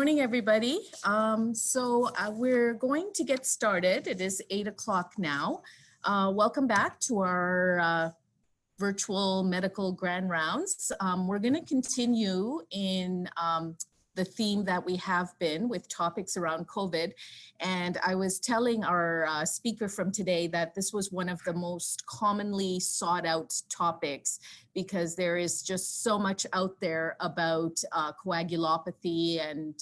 morning, everybody. We're going to get started. It is 8 o'clock now. Welcome back to our virtual medical grand rounds. We're going to continue in the theme that we have been with topics around COVID. And I was telling our speaker from today that this was one of the most commonly sought out topics because there is just so much out there about coagulopathy and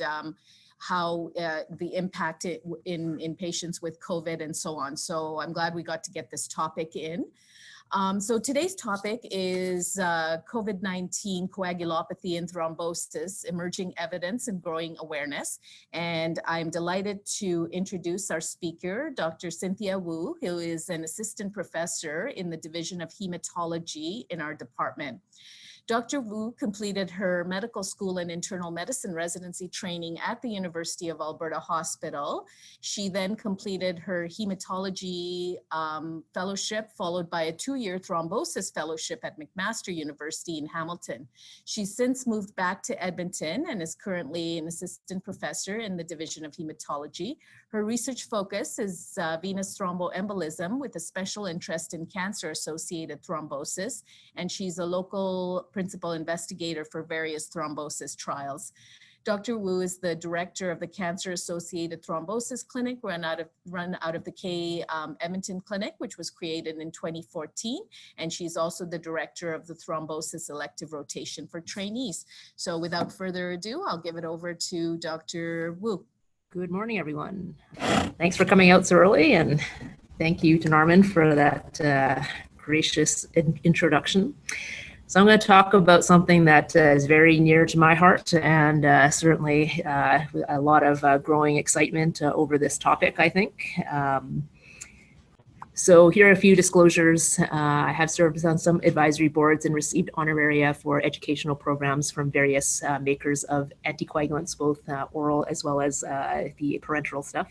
how the impact in patients with COVID and so on. So I'm glad we got to get this topic in. So today's topic is COVID-19 coagulopathy and thrombosis, emerging evidence and growing awareness. And I'm delighted to introduce our speaker, Dr. Cynthia Wu, who is an assistant professor in the Division of Hematology in our department. Dr. Wu completed her medical school and internal medicine residency training at the University of Alberta Hospital. She then completed her hematology fellowship, followed by a 2-year thrombosis fellowship at McMaster University in Hamilton. She's since moved back to Edmonton and is currently an assistant professor in the Division of Hematology. Her research focus is venous thromboembolism with a special interest in cancer-associated thrombosis, and she's a local principal investigator for various thrombosis trials. Dr. Wu is the director of the Cancer-Associated Thrombosis Clinic run out of the Edmonton Clinic, which was created in 2014. And she's also the director of the Thrombosis Elective Rotation for Trainees. So without further ado, I'll give it over to Dr. Wu. Good morning, everyone. Thanks for coming out so early, and thank you to Norman for that gracious introduction. So I'm going to talk about something that is very near to my heart, and certainly a lot of growing excitement over this topic, I think. So here are a few disclosures. I have served on some advisory boards and received honoraria for educational programs from various makers of anticoagulants, both oral as well as the parenteral stuff.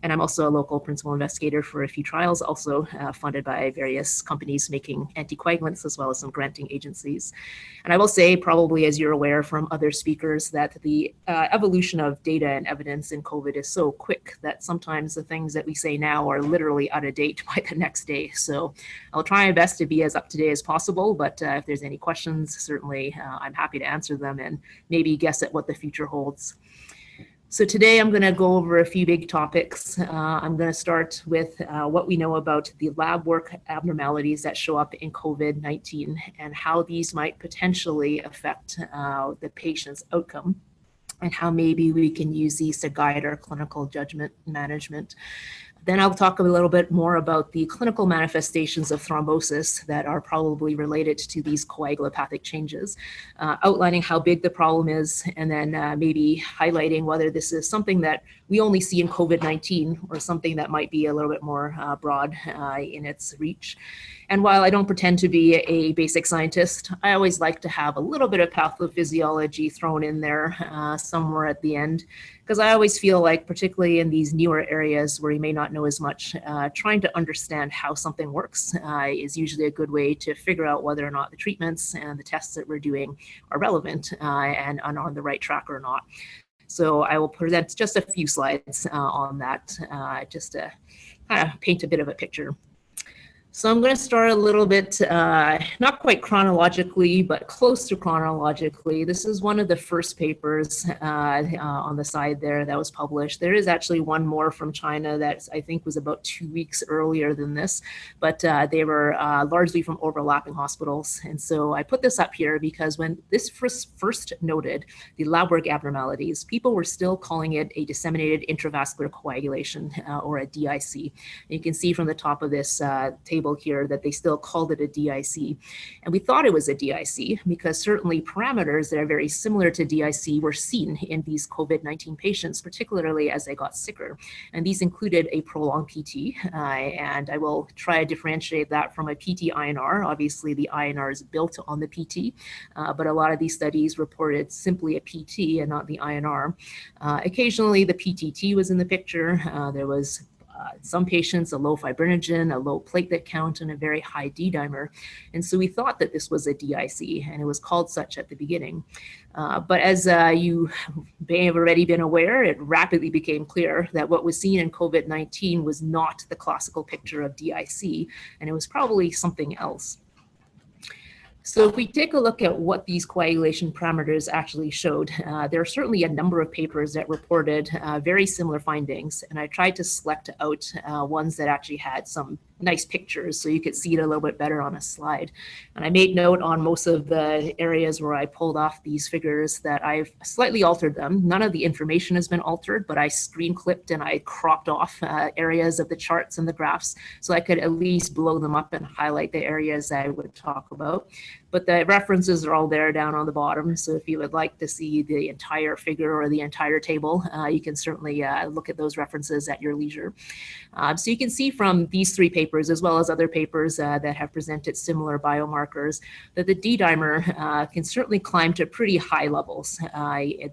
And I'm also a local principal investigator for a few trials, also funded by various companies making anticoagulants, as well as some granting agencies. And I will say, probably as you're aware from other speakers, that the evolution of data and evidence in COVID is so quick that sometimes the things that we say now are literally out of date by the next day. So I'll try my best to be as up to date as possible, but if there's any questions, certainly I'm happy to answer them and maybe guess at what the future holds. So today I'm going to go over a few big topics. I'm going to start with what we know about the lab work abnormalities that show up in COVID-19 and how these might potentially affect the patient's outcome, and how maybe we can use these to guide our clinical judgment management. Then I'll talk a little bit more about the clinical manifestations of thrombosis that are probably related to these coagulopathic changes, outlining how big the problem is, and then maybe highlighting whether this is something that we only see in COVID-19 or something that might be a little bit more broad in its reach. And while I don't pretend to be a basic scientist, I always like to have a little bit of pathophysiology thrown in there somewhere at the end, because I always feel like, particularly in these newer areas where you may not know as much, trying to understand how something works is usually a good way to figure out whether or not the treatments and the tests that we're doing are relevant and on the right track or not. So I will present just a few slides on that, just to kind of paint a bit of a picture. So I'm going to start a little bit, not quite chronologically, but close to chronologically. This is one of the first papers on the side there that was published. There is actually one more from China that I think was about 2 weeks earlier than this, but they were largely from overlapping hospitals. And so I put this up here because when this first noted the lab work abnormalities, people were still calling it a disseminated intravascular coagulation, or a DIC. And you can see from the top of this table here that they still called it a DIC. And we thought it was a DIC because certainly parameters that are very similar to DIC were seen in these COVID-19 patients, particularly as they got sicker. And these included a prolonged PT, and I will try to differentiate that from a PT INR. Obviously, the INR is built on the PT, but a lot of these studies reported simply a PT and not the INR. Occasionally, the PTT was in the picture. There was some patients, a low fibrinogen, a low platelet count, and a very high D-dimer. And so we thought that this was a DIC, and it was called such at the beginning. But as you may have already been aware, it rapidly became clear that what was seen in COVID-19 was not the classical picture of DIC, and it was probably something else. So if we take a look at what these coagulation parameters actually showed, there are certainly a number of papers that reported very similar findings, and I tried to select out ones that actually had some nice pictures so you could see it a little bit better on a slide. And I made note on most of the areas where I pulled off these figures that I've slightly altered them. None of the information has been altered, but I screen clipped and I cropped off areas of the charts and the graphs so I could at least blow them up and highlight the areas I would talk about. But the references are all there down on the bottom. So if you would like to see the entire figure or the entire table, you can certainly look at those references at your leisure. So you can see from these three papers, as well as other papers that have presented similar biomarkers, that the D-dimer can certainly climb to pretty high levels.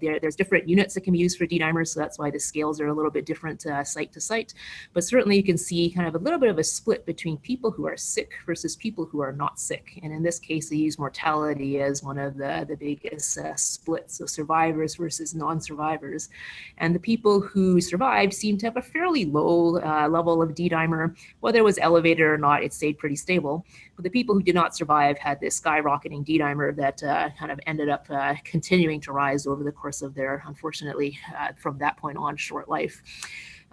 There's different units that can be used for D-dimers, so that's why the scales are a little bit different site to site. But certainly you can see kind of a little bit of a split between people who are sick versus people who are not sick. And in this case, they use mortality as one of the biggest splits, so survivors versus non-survivors. And the people who survived seem to have a fairly low level of D-dimer. Whether it was elevated or not, it stayed pretty stable. But the people who did not survive had this skyrocketing D-dimer that kind of ended up continuing to rise over the course of their, unfortunately, from that point on, short life.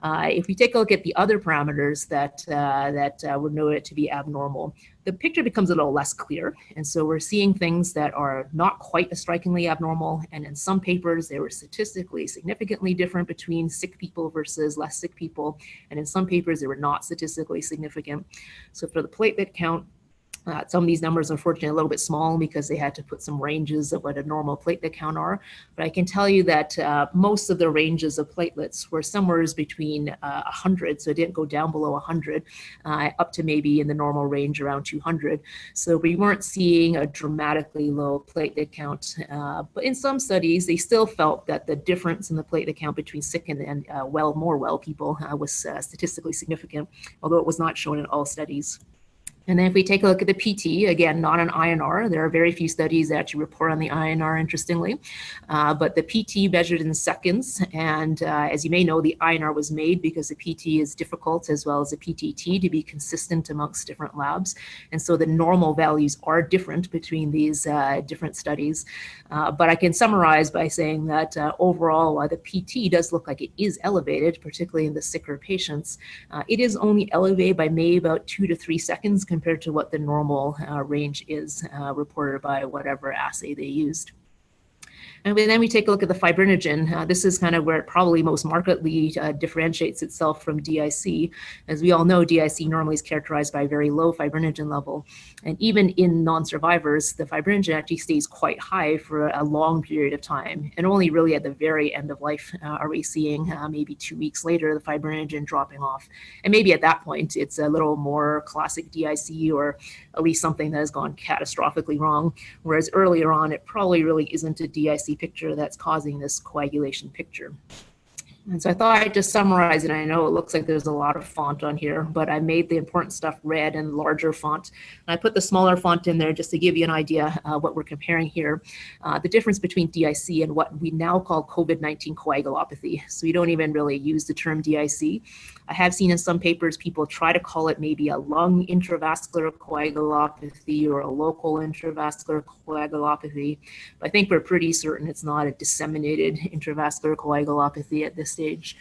If we take a look at the other parameters that were noted to be abnormal, the picture becomes a little less clear. And so we're seeing things that are not quite as strikingly abnormal. And in some papers, they were statistically significantly different between sick people versus less sick people. And in some papers, they were not statistically significant. So for the platelet count, some of these numbers, unfortunately, are a little bit small because they had to put some ranges of what a normal platelet count are. But I can tell you that most of the ranges of platelets were somewhere between 100, so it didn't go down below 100, up to maybe in the normal range around 200. So we weren't seeing a dramatically low platelet count. But in some studies, they still felt that the difference in the platelet count between sick and more well people was statistically significant, although it was not shown in all studies. And then if we take a look at the PT, again, not an INR, there are very few studies that actually report on the INR, interestingly, but the PT measured in seconds. And as you may know, the INR was made because the PT is difficult, as well as the PTT, to be consistent amongst different labs. And so the normal values are different between these different studies. But I can summarize by saying that overall, while the PT does look like it is elevated, particularly in the sicker patients, it is only elevated by maybe about 2 to 3 seconds compared to what the normal range is reported by whatever assay they used. And then we take a look at the fibrinogen. This is kind of where it probably most markedly differentiates itself from DIC. As we all know, DIC normally is characterized by a very low fibrinogen level. And even in non-survivors, the fibrinogen actually stays quite high for a long period of time. And only really at the very end of life are we seeing maybe 2 weeks later, the fibrinogen dropping off. And maybe at that point, it's a little more classic DIC, or at least something that has gone catastrophically wrong. Whereas earlier on, it probably really isn't a DIC picture that's causing this coagulation picture. And so I thought I'd just summarize it. I know it looks like there's a lot of font on here, but I made the important stuff red and larger font. And I put the smaller font in there just to give you an idea what we're comparing here. The difference between DIC and what we now call COVID-19 coagulopathy. So we don't even really use the term DIC. I have seen in some papers people try to call it maybe a lung intravascular coagulopathy or a local intravascular coagulopathy. But I think we're pretty certain it's not a disseminated intravascular coagulopathy at this stage.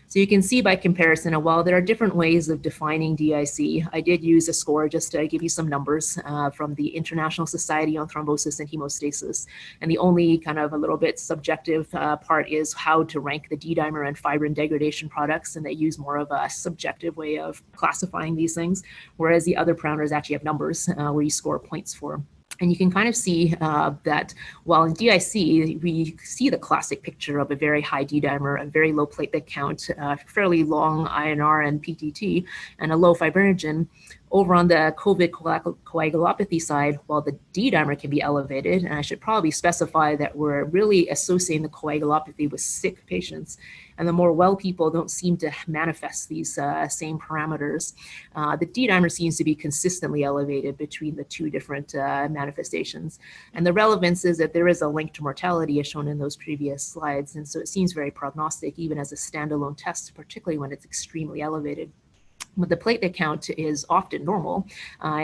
So you can see by comparison, and while there are different ways of defining DIC, I did use a score just to give you some numbers from the International Society on Thrombosis and Hemostasis. And the only kind of a little bit subjective part is how to rank the D-dimer and fibrin degradation products, and they use more of a subjective way of classifying these things, whereas the other parameters actually have numbers where you score points for. And you can kind of see that while in DIC, we see the classic picture of a very high D-dimer, a very low platelet count, fairly long INR and PTT, and a low fibrinogen. Over on the COVID coagulopathy side, while the D dimer can be elevated, and I should probably specify that we're really associating the coagulopathy with sick patients, and the more well people don't seem to manifest these same parameters. The D dimer seems to be consistently elevated between the two different manifestations. And the relevance is that there is a link to mortality as shown in those previous slides. And so it seems very prognostic even as a standalone test, particularly when it's extremely elevated. But the platelet count is often normal.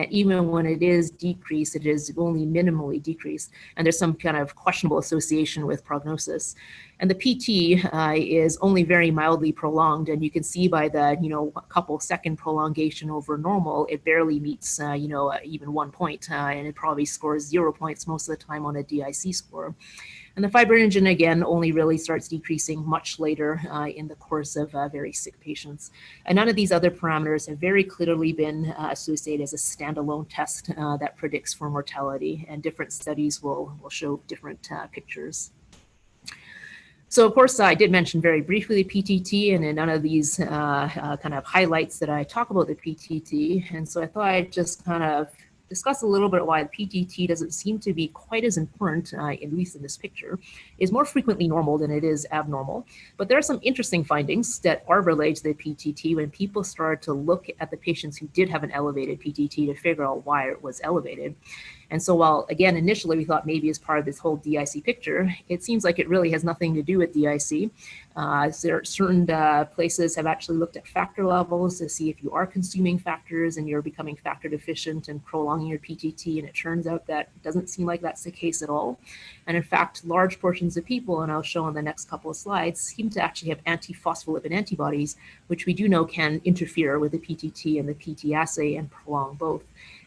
Even when it is decreased, it is only minimally decreased. And there's some kind of questionable association with prognosis. And the PT is only very mildly prolonged. And you can see by the, a couple second prolongation over normal, it barely meets, even 1 point. And it probably scores 0 points most of the time on a DIC score. And the fibrinogen, again, only really starts decreasing much later in the course of very sick patients. And none of these other parameters have very clearly been associated as a standalone test that predicts for mortality. And different studies will show different pictures. So, of course, I did mention very briefly the PTT, and in none of these kind of highlights that I talk about the PTT. And so I thought I'd just kind of discuss a little bit why the PTT doesn't seem to be quite as important, at least in this picture, is more frequently normal than it is abnormal. But there are some interesting findings that are related to the PTT when people started to look at the patients who did have an elevated PTT to figure out why it was elevated. And so while, again, initially we thought maybe as part of this whole DIC picture, it seems like it really has nothing to do with DIC. Certain places have actually looked at factor levels to see if you are consuming factors and you're becoming factor deficient and prolonging your PTT, and it turns out that it doesn't seem like that's the case at all. And in fact, large portions of people, and I'll show on the next couple of slides, seem to actually have antiphospholipid antibodies, which we do know can interfere with the PTT and the PT assay and prolong both.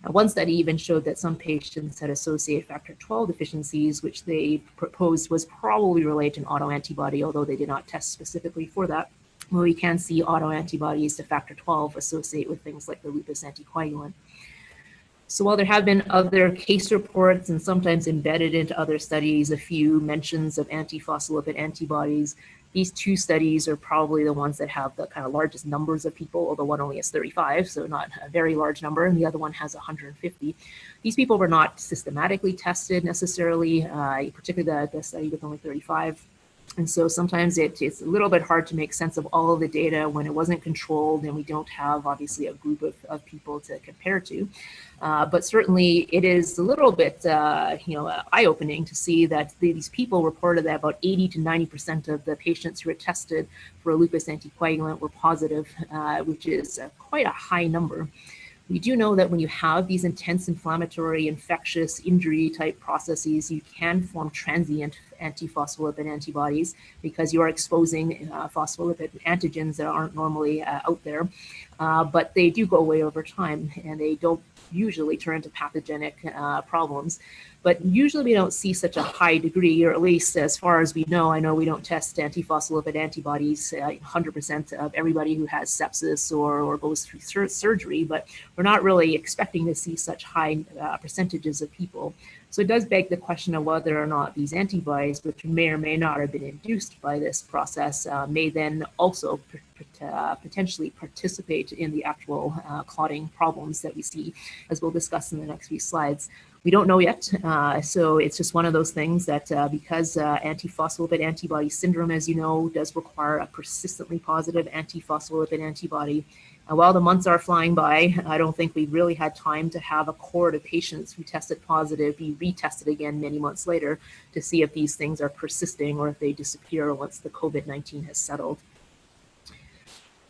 One study even showed that some patients had associated factor 12 deficiencies, which they proposed was probably related to an autoantibody, although they did not test specifically for that. Well, we can see autoantibodies to factor 12 associate with things like the lupus anticoagulant. So while there have been other case reports and sometimes embedded into other studies, a few mentions of antiphospholipid antibodies, these two studies are probably the ones that have the kind of largest numbers of people, although one only has 35, so not a very large number, and the other one has 150. These people were not systematically tested necessarily, particularly the study with only 35. And so sometimes it's a little bit hard to make sense of all of the data when it wasn't controlled and we don't have, obviously, a group of people to compare to. But certainly it is a little bit, eye-opening to see that these people reported that about 80 to 90% of the patients who were tested for a lupus anticoagulant were positive, which is quite a high number. We do know that when you have these intense inflammatory, infectious, injury type processes, you can form transient antiphospholipid antibodies because you are exposing phospholipid antigens that aren't normally out there. But they do go away over time and they don't usually turn into pathogenic problems. But usually we don't see such a high degree, or at least as far as we know. I know we don't test antiphospholipid antibodies 100% of everybody who has sepsis or goes through surgery, but we're not really expecting to see such high percentages of people. So it does beg the question of whether or not these antibodies, which may or may not have been induced by this process, may then also potentially participate in the actual clotting problems that we see, as we'll discuss in the next few slides. We don't know yet, so it's just one of those things that because antiphospholipid antibody syndrome, as you know, does require a persistently positive antiphospholipid antibody. While the months are flying by, I don't think we've really had time to have a cohort of patients who tested positive be retested again many months later to see if these things are persisting or if they disappear once the COVID-19 has settled.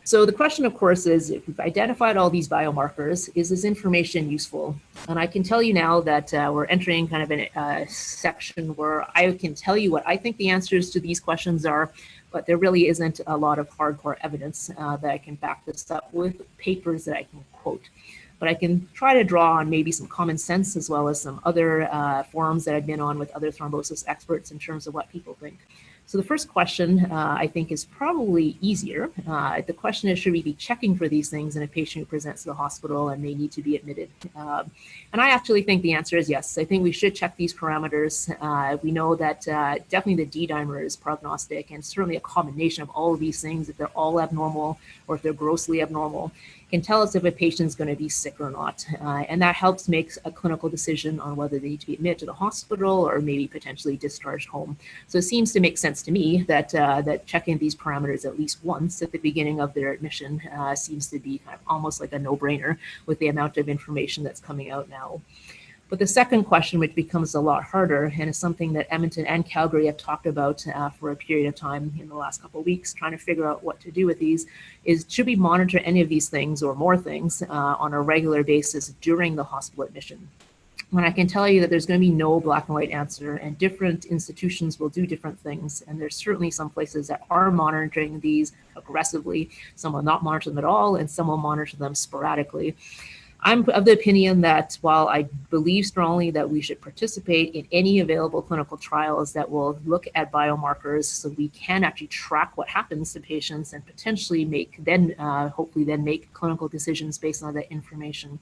So the question, of course, is if we've identified all these biomarkers, is this information useful? And I can tell you now that we're entering kind of a section where I can tell you what I think the answers to these questions are, but there really isn't a lot of hardcore evidence that I can back this up with papers that I can quote. But I can try to draw on maybe some common sense as well as some other forums that I've been on with other thrombosis experts in terms of what people think. So the first question, I think, is probably easier. The question is, should we be checking for these things in a patient who presents to the hospital and may need to be admitted? And I actually think the answer is yes. I think we should check these parameters. We know that definitely the D-dimer is prognostic, and certainly a combination of all of these things, if they're all abnormal or if they're grossly abnormal, can tell us if a patient's going to be sick or not. And that helps make a clinical decision on whether they need to be admitted to the hospital or maybe potentially discharged home. So it seems to make sense to me that that checking these parameters at least once at the beginning of their admission seems to be kind of almost like a no-brainer with the amount of information that's coming out now. But the second question, which becomes a lot harder, and is something that Edmonton and Calgary have talked about for a period of time in the last couple of weeks, trying to figure out what to do with these, is should we monitor any of these things or more things on a regular basis during the hospital admission? And I can tell you that there's going to be no black and white answer, and different institutions will do different things. And there's certainly some places that are monitoring these aggressively. Some will not monitor them at all, and some will monitor them sporadically. I'm of the opinion that while I believe strongly that we should participate in any available clinical trials that will look at biomarkers so we can actually track what happens to patients and potentially hopefully make clinical decisions based on that information,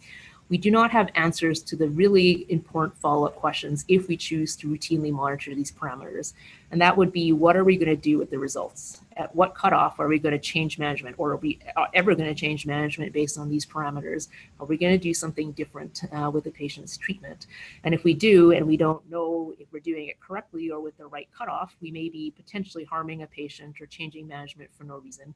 we do not have answers to the really important follow-up questions if we choose to routinely monitor these parameters. And that would be, what are we going to do with the results? At what cutoff are we going to change management, or are we ever going to change management based on these parameters? Are we going to do something different with the patient's treatment? And if we do, and we don't know if we're doing it correctly or with the right cutoff, we may be potentially harming a patient or changing management for no reason.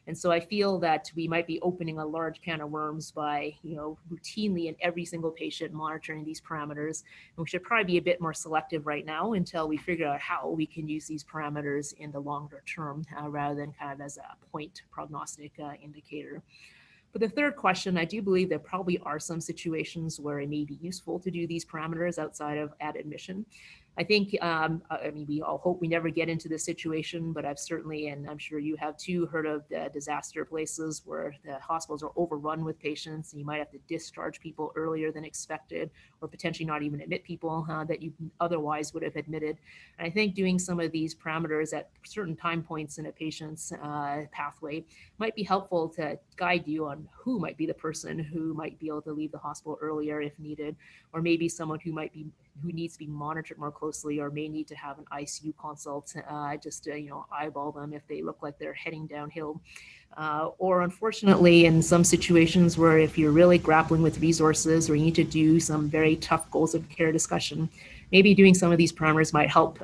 And so I feel that we might be opening a large can of worms by, routinely in every single patient monitoring these parameters. And we should probably be a bit more selective right now until we figure out how we can use these parameters in the longer term rather than kind of as a point prognostic indicator. But the third question, I do believe there probably are some situations where it may be useful to do these parameters outside of at admission. I think, we all hope we never get into this situation, but I've certainly, and I'm sure you have too, heard of the disaster places where the hospitals are overrun with patients and you might have to discharge people earlier than expected, or potentially not even admit people that you otherwise would have admitted. And I think doing some of these parameters at certain time points in a patient's pathway might be helpful to guide you on who might be the person who might be able to leave the hospital earlier if needed, or maybe someone who needs to be monitored more closely or may need to have an ICU consult just to eyeball them if they look like they're heading downhill. Or unfortunately, in some situations where if you're really grappling with resources or you need to do some very tough goals of care discussion, maybe doing some of these parameters might help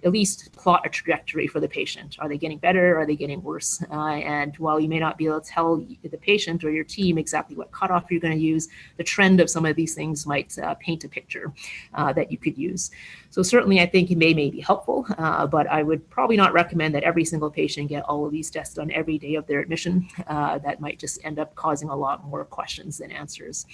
at least plot a trajectory for the patient. Are they getting better? Are they getting worse? And while you may not be able to tell the patient or your team exactly what cutoff you're going to use, the trend of some of these things might paint a picture that you could use. So certainly I think it may be helpful, but I would probably not recommend that every single patient get all of these tests done every day of their admission. That might just end up causing a lot more questions than answers.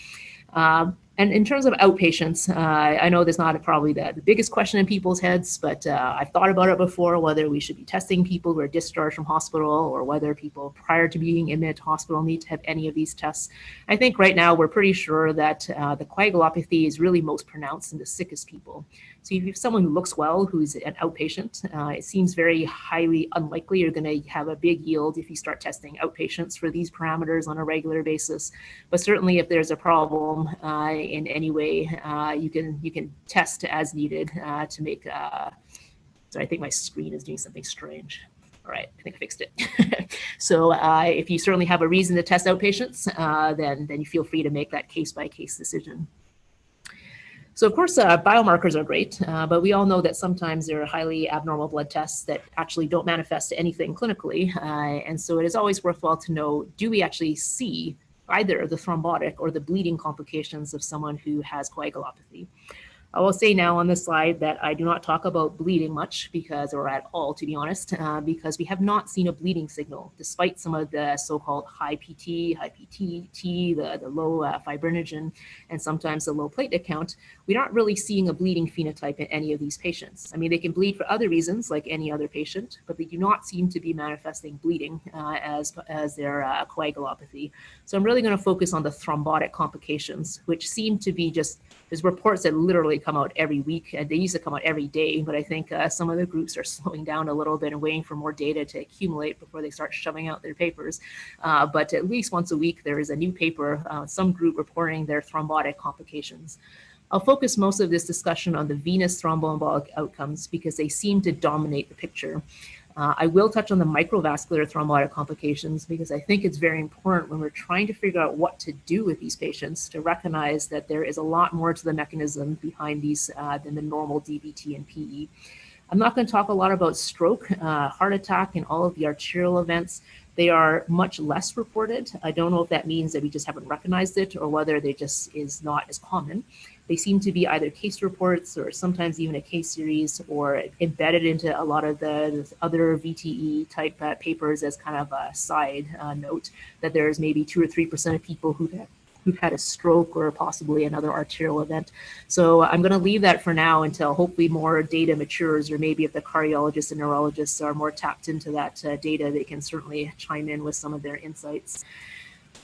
And in terms of outpatients, I know there's not probably the biggest question in people's heads, but I've thought about it before, whether we should be testing people who are discharged from hospital or whether people prior to being admitted to hospital need to have any of these tests. I think right now we're pretty sure that the coagulopathy is really most pronounced in the sickest people. So if you have someone who looks well, who's an outpatient, it seems very highly unlikely you're going to have a big yield if you start testing outpatients for these parameters on a regular basis. But certainly if there's a problem in any way, you can test as needed to make, so I think my screen is doing something strange. All right, I think I fixed it. So if you certainly have a reason to test outpatients, then you feel free to make that case-by-case decision. So of course, biomarkers are great, but we all know that sometimes there are highly abnormal blood tests that actually don't manifest to anything clinically. And so it is always worthwhile to know, do we actually see either the thrombotic or the bleeding complications of someone who has coagulopathy? I will say now on this slide that I do not talk about bleeding much or at all, to be honest, because we have not seen a bleeding signal, despite some of the so-called high PT, high PTT, the low fibrinogen, and sometimes the low platelet count. We're not really seeing a bleeding phenotype in any of these patients. I mean, they can bleed for other reasons, like any other patient, but they do not seem to be manifesting bleeding as their coagulopathy. So I'm really going to focus on the thrombotic complications, which seem to be just, there's reports that literally come out every week. They used to come out every day, but I think some of the groups are slowing down a little bit and waiting for more data to accumulate before they start shoving out their papers. But at least once a week, there is a new paper, some group reporting their thrombotic complications. I'll focus most of this discussion on the venous thromboembolic outcomes because they seem to dominate the picture. I will touch on the microvascular thrombotic complications because I think it's very important when we're trying to figure out what to do with these patients to recognize that there is a lot more to the mechanism behind these than the normal DVT and PE. I'm not going to talk a lot about stroke, heart attack, and all of the arterial events. They are much less reported. I don't know if that means that we just haven't recognized it or whether they just is not as common. They seem to be either case reports or sometimes even a case series or embedded into a lot of the other VTE type papers as kind of a side note that there's maybe 2 or 3% of people who've had a stroke or possibly another arterial event. So I'm going to leave that for now until hopefully more data matures, or maybe if the cardiologists and neurologists are more tapped into that data, they can certainly chime in with some of their insights.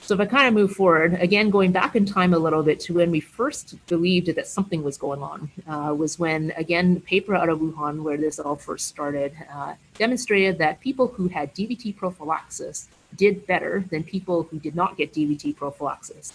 So if I kind of move forward, again, going back in time a little bit to when we first believed that something was going on, was when, again, the paper out of Wuhan, where this all first started, demonstrated that people who had DVT prophylaxis did better than people who did not get DVT prophylaxis.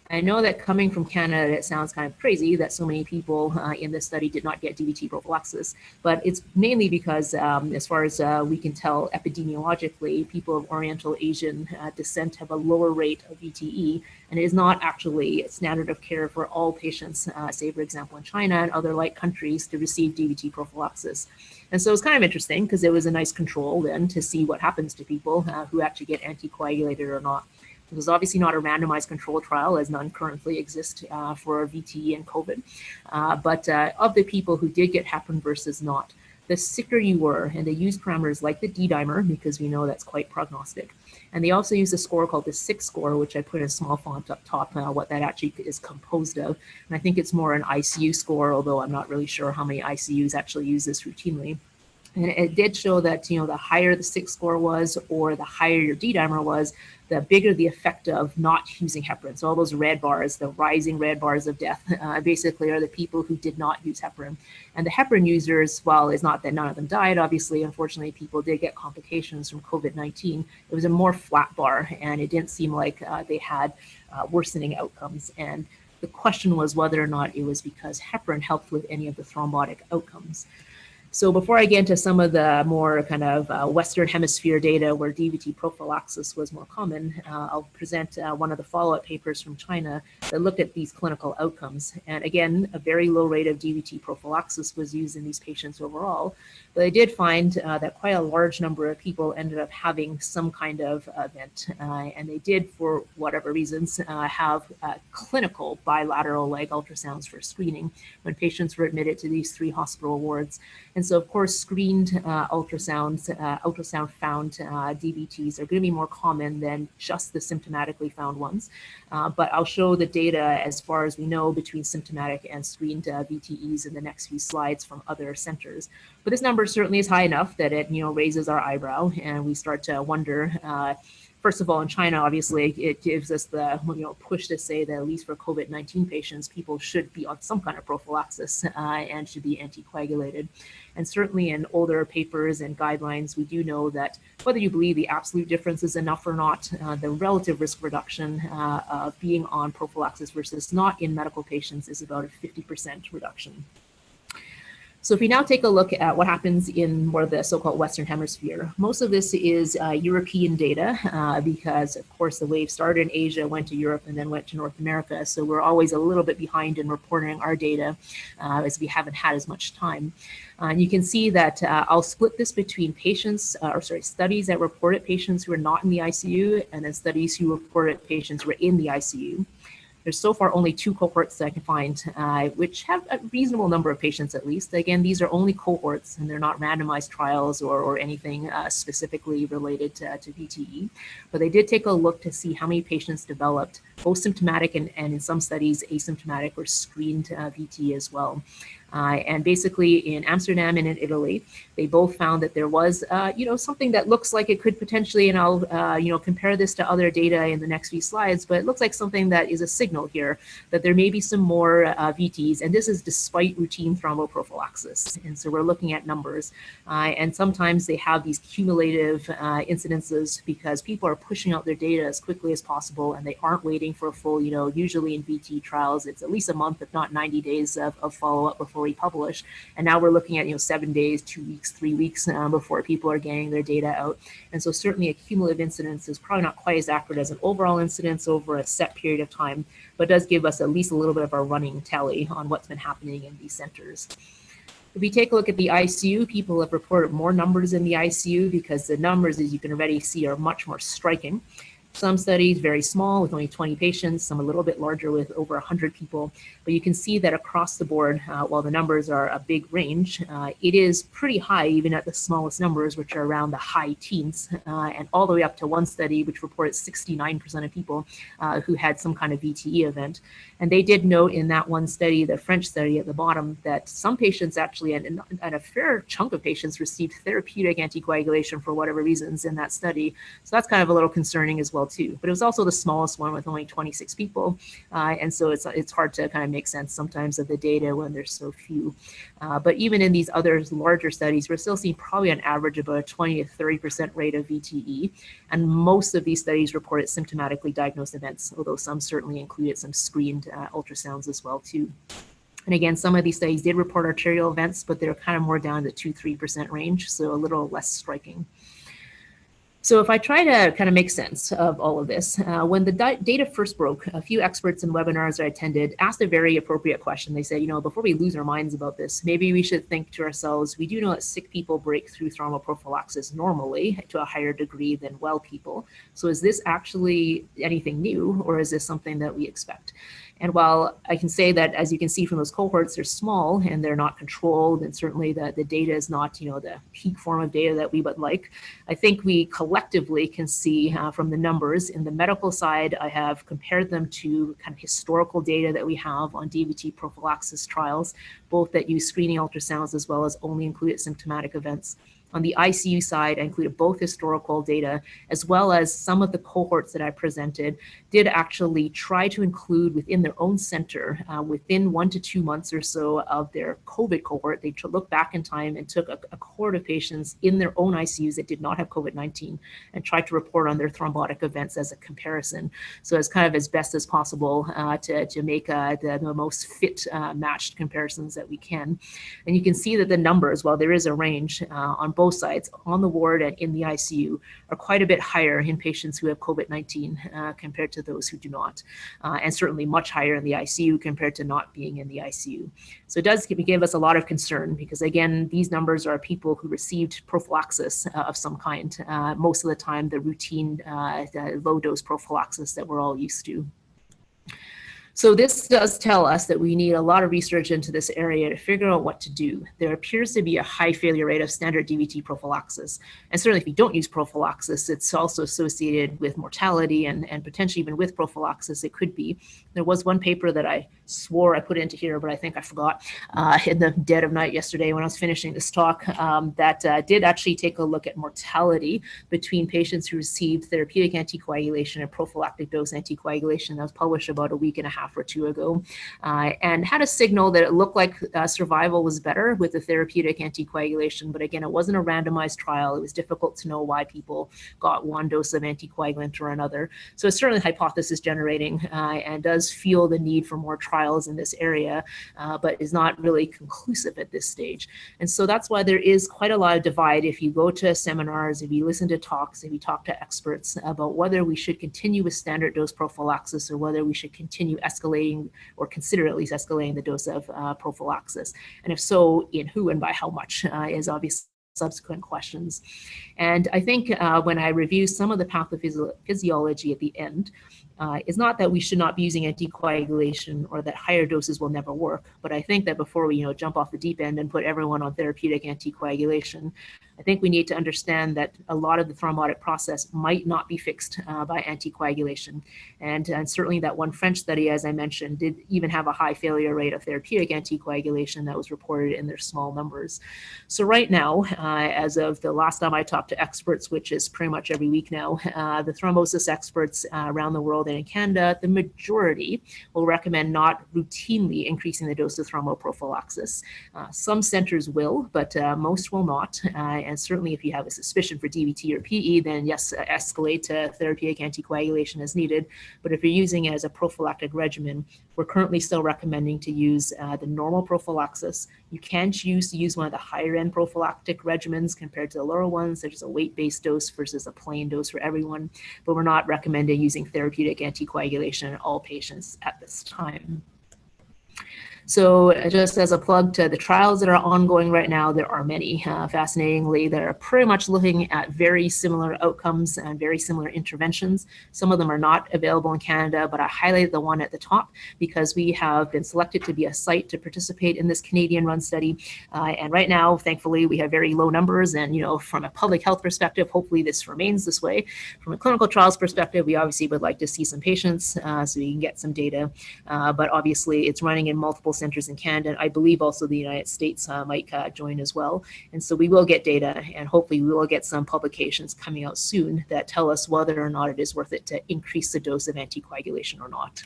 I know that coming from Canada, it sounds kind of crazy that so many people in this study did not get DVT prophylaxis, but it's mainly because, as far as we can tell epidemiologically, people of Oriental Asian descent have a lower rate of VTE, and it is not actually a standard of care for all patients, say, for example, in China and other like countries, to receive DVT prophylaxis. And so it's kind of interesting because it was a nice control then to see what happens to people who actually get anticoagulated or not. It was obviously not a randomized control trial, as none currently exist for VTE and COVID. But of the people who did get heparin versus not, the sicker you were, and they used parameters like the D-dimer, because we know that's quite prognostic. And they also used a score called the 6 score, which I put in small font up top, what that actually is composed of. And I think it's more an ICU score, although I'm not really sure how many ICUs actually use this routinely. And it did show that, the higher the 6 score was, or the higher your D-dimer was, the bigger the effect of not using heparin. So all those red bars, the rising red bars of death, basically are the people who did not use heparin. And the heparin users, while it's not that none of them died, obviously, unfortunately, people did get complications from COVID-19. It was a more flat bar, and it didn't seem like they had worsening outcomes. And the question was whether or not it was because heparin helped with any of the thrombotic outcomes. So before I get into some of the more kind of Western Hemisphere data where DVT prophylaxis was more common, I'll present one of the follow-up papers from China that looked at these clinical outcomes. And again, a very low rate of DVT prophylaxis was used in these patients overall. But I did find that quite a large number of people ended up having some kind of event. And they did, for whatever reasons, have clinical bilateral leg ultrasounds for screening when patients were admitted to these 3 hospital wards. And so, of course, screened ultrasound found DVTs are going to be more common than just the symptomatically found ones. But I'll show the data as far as we know between symptomatic and screened VTEs in the next few slides from other centers. But this number certainly is high enough that it raises our eyebrow, and we start to wonder. First of all, in China, obviously, it gives us the push to say that at least for COVID-19 patients, people should be on some kind of prophylaxis and should be anticoagulated. And certainly in older papers and guidelines, we do know that whether you believe the absolute difference is enough or not, the relative risk reduction of being on prophylaxis versus not in medical patients is about a 50% reduction. So if we now take a look at what happens in more of the so-called Western Hemisphere, most of this is European data because, of course, the wave started in Asia, went to Europe, and then went to North America. So we're always a little bit behind in reporting our data as we haven't had as much time. And you can see that I'll split this between studies that reported patients who are not in the ICU, and then studies who reported patients who are in the ICU. There's so far only 2 cohorts that I can find, which have a reasonable number of patients at least. Again, these are only cohorts and they're not randomized trials or anything specifically related to VTE. But they did take a look to see how many patients developed both symptomatic and in some studies asymptomatic or screened VTE as well. And basically in Amsterdam and in Italy, they both found that there was, something that looks like it could potentially, and I'll, compare this to other data in the next few slides, but it looks like something that is a signal here that there may be some more VTs, and this is despite routine thromboprophylaxis. And so we're looking at numbers, and sometimes they have these cumulative incidences because people are pushing out their data as quickly as possible, and they aren't waiting for a full, usually in VT trials, it's at least a month, if not 90 days of follow-up before we publish. And now we're looking at, 7 days, 2 weeks, 3 weeks before people are getting their data out. And so certainly a cumulative incidence is probably not quite as accurate as an overall incidence over a set period of time, but does give us at least a little bit of a running tally on what's been happening in these centers. If we take a look at the ICU, people have reported more numbers in the ICU because the numbers, as you can already see, are much more striking. Some studies very small with only 20 patients, some a little bit larger with over 100 people. But you can see that across the board, while the numbers are a big range, it is pretty high even at the smallest numbers, which are around the high teens, and all the way up to one study which reported 69% of people who had some kind of VTE event. And they did note in that one study, the French study at the bottom, that some patients actually, and a fair chunk of patients, received therapeutic anticoagulation for whatever reasons in that study. So that's kind of a little concerning as well too. But it was also the smallest one with only 26 people. And so it's hard to kind of make sense sometimes of the data when there's so few. But even in these other larger studies, we're still seeing probably on average about a 20 to 30% rate of VTE. And most of these studies reported symptomatically diagnosed events, although some certainly included some screened ultrasounds as well too. And again, some of these studies did report arterial events, but they're kind of more down the 2-3% range, so a little less striking. So if I try to kind of make sense of all of this, when the data first broke, a few experts in webinars I attended asked a very appropriate question. They said, before we lose our minds about this, maybe we should think to ourselves, we do know that sick people break through thromboprophylaxis normally to a higher degree than well people. So is this actually anything new, or is this something that we expect? And while I can say that, as you can see from those cohorts, they're small and they're not controlled, and certainly the data is not, the peak form of data that we would like, I think we collectively can see from the numbers. In the medical side, I have compared them to kind of historical data that we have on DVT prophylaxis trials, both that use screening ultrasounds as well as only included symptomatic events. On the ICU side, I included both historical data as well as some of the cohorts that I presented did actually try to include within their own center, within 1 to 2 months or so of their COVID cohort, they looked back in time and took a cohort of patients in their own ICUs that did not have COVID-19 and tried to report on their thrombotic events as a comparison. So as kind of as best as possible to make the most fit matched comparisons that we can. And you can see that the numbers, while there is a range on both sides, on the ward and in the ICU, are quite a bit higher in patients who have COVID-19 compared to those who do not, and certainly much higher in the ICU compared to not being in the ICU. So it does give us a lot of concern because, again, these numbers are people who received prophylaxis of some kind, most of the time the routine low-dose prophylaxis that we're all used to. So this does tell us that we need a lot of research into this area to figure out what to do. There appears to be a high failure rate of standard DVT prophylaxis. And certainly if you don't use prophylaxis, it's also associated with mortality and potentially even with prophylaxis, it could be. There was one paper that I swore I put into here, but I think I forgot in the dead of night yesterday when I was finishing this talk that did actually take a look at mortality between patients who received therapeutic anticoagulation and prophylactic dose anticoagulation. That was published about a week and a half or two ago, and had a signal that it looked like survival was better with the therapeutic anticoagulation. But again, it wasn't a randomized trial. It was difficult to know why people got one dose of anticoagulant or another. So it's certainly hypothesis generating and does feel the need for more trials in this area, but is not really conclusive at this stage. And so that's why there is quite a lot of divide if you go to seminars, if you listen to talks, if you talk to experts about whether we should continue with standard dose prophylaxis or whether we should continue escalating or consider at least escalating the dose of prophylaxis. And if so, in who and by how much is obviously subsequent questions. And I think when I review some of the pathophysiology at the end, is not that we should not be using anticoagulation or that higher doses will never work, but I think that before we jump off the deep end and put everyone on therapeutic anticoagulation, I think we need to understand that a lot of the thrombotic process might not be fixed by anticoagulation. And certainly that one French study, as I mentioned, did even have a high failure rate of therapeutic anticoagulation that was reported in their small numbers. So right now, as of the last time I talked to experts, which is pretty much every week now, the thrombosis experts around the world and in Canada, the majority will recommend not routinely increasing the dose of thromboprophylaxis. Some centers will, but most will not. And certainly if you have a suspicion for DVT or PE, then yes, escalate to therapeutic anticoagulation as needed. But if you're using it as a prophylactic regimen, we're currently still recommending to use the normal prophylaxis. You can choose to use one of the higher end prophylactic regimens compared to the lower ones, such as a weight-based dose versus a plain dose for everyone, but we're not recommending using therapeutic anticoagulation in all patients at this time. So just as a plug to the trials that are ongoing right now, there are many, fascinatingly, that are pretty much looking at very similar outcomes and very similar interventions. Some of them are not available in Canada, but I highlighted the one at the top because we have been selected to be a site to participate in this Canadian-run study. And right now, thankfully, we have very low numbers. And from a public health perspective, hopefully this remains this way. From a clinical trials perspective, we obviously would like to see some patients so we can get some data. But obviously, it's running in multiple centers in Canada. I believe also the United States might join as well. And so we will get data, and hopefully we will get some publications coming out soon that tell us whether or not it is worth it to increase the dose of anticoagulation or not.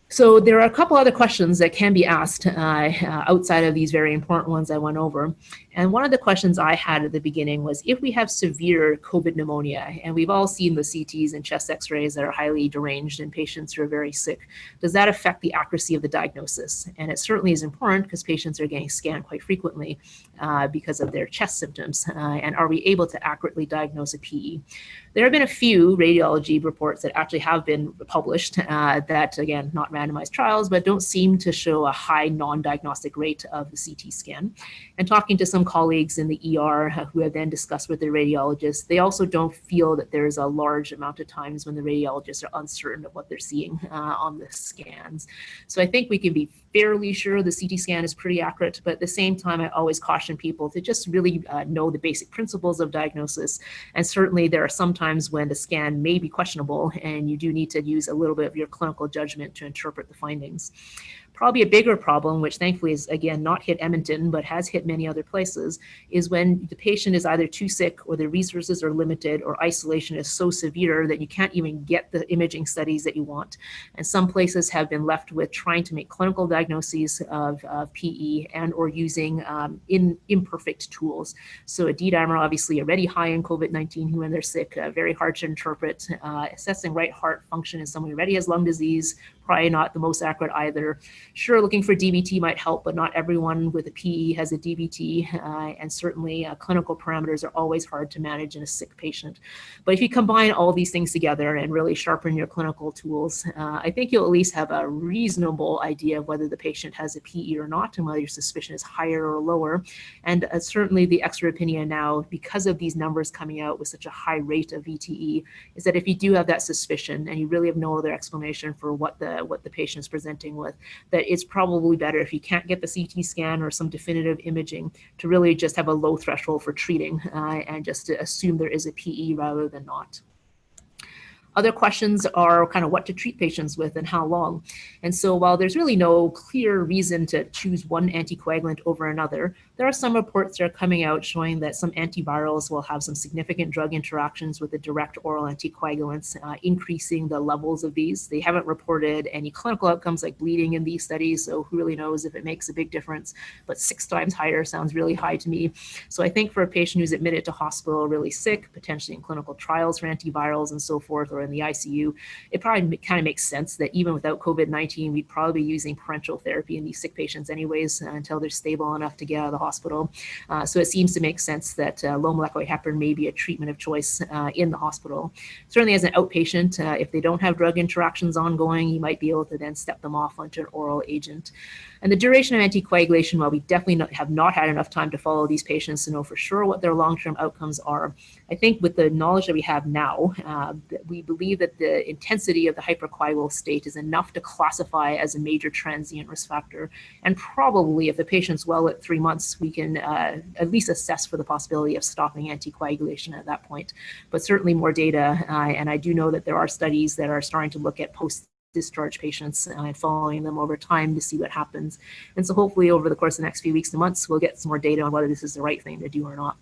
So there are a couple other questions that can be asked outside of these very important ones I went over. And one of the questions I had at the beginning was, if we have severe COVID pneumonia, and we've all seen the CTs and chest x-rays that are highly deranged in patients who are very sick, does that affect the accuracy of the diagnosis? And it certainly is important because patients are getting scanned quite frequently because of their chest symptoms. And are we able to accurately diagnose a PE? There have been a few radiology reports that actually have been published that, again, not randomized trials, but don't seem to show a high non-diagnostic rate of the CT scan. And talking to some colleagues in the ER who have then discussed with their radiologists, they also don't feel that there's a large amount of times when the radiologists are uncertain of what they're seeing on the scans. So I think we can be fairly sure the CT scan is pretty accurate, but at the same time, I always caution people to just really know the basic principles of diagnosis. And certainly there are some times when the scan may be questionable and you do need to use a little bit of your clinical judgment to interpret the findings. Probably a bigger problem, which thankfully is, again, not hit Edmonton, but has hit many other places, is when the patient is either too sick or the resources are limited or isolation is so severe that you can't even get the imaging studies that you want. And some places have been left with trying to make clinical diagnoses of PE and or using imperfect tools. So a D-dimer obviously already high in COVID-19 when they're sick, very hard to interpret. Assessing right heart function in someone who already has lung disease, probably not the most accurate either. Sure, looking for DVT might help, but not everyone with a PE has a DVT, and certainly clinical parameters are always hard to manage in a sick patient. But if you combine all these things together and really sharpen your clinical tools, I think you'll at least have a reasonable idea of whether the patient has a PE or not, and whether your suspicion is higher or lower. And certainly the expert opinion now, because of these numbers coming out with such a high rate of VTE, is that if you do have that suspicion and you really have no other explanation for what the patient is presenting with, that it's probably better, if you can't get the CT scan or some definitive imaging, to really just have a low threshold for treating and just to assume there is a PE rather than not. Other questions are kind of what to treat patients with and how long. And so while there's really no clear reason to choose one anticoagulant over another, there are some reports that are coming out showing that some antivirals will have some significant drug interactions with the direct oral anticoagulants, increasing the levels of these. They haven't reported any clinical outcomes like bleeding in these studies, so who really knows if it makes a big difference, but 6 times higher sounds really high to me. So I think for a patient who's admitted to hospital really sick, potentially in clinical trials for antivirals and so forth, or in the ICU, it probably kind of makes sense that even without COVID-19, we'd probably be using parenteral therapy in these sick patients anyways until they're stable enough to get out of the hospital. So it seems to make sense that low molecular heparin may be a treatment of choice in the hospital. Certainly as an outpatient, if they don't have drug interactions ongoing, you might be able to then step them off onto an oral agent. And the duration of anticoagulation, while we definitely have not had enough time to follow these patients to know for sure what their long-term outcomes are, I think with the knowledge that we have now, we believe that the intensity of the hypercoagulable state is enough to classify as a major transient risk factor. And probably if the patient's well at 3 months, we can at least assess for the possibility of stopping anticoagulation at that point. But certainly more data, and I do know that there are studies that are starting to look at post-discharge patients and following them over time to see what happens. And so hopefully over the course of the next few weeks to months, we'll get some more data on whether this is the right thing to do or not.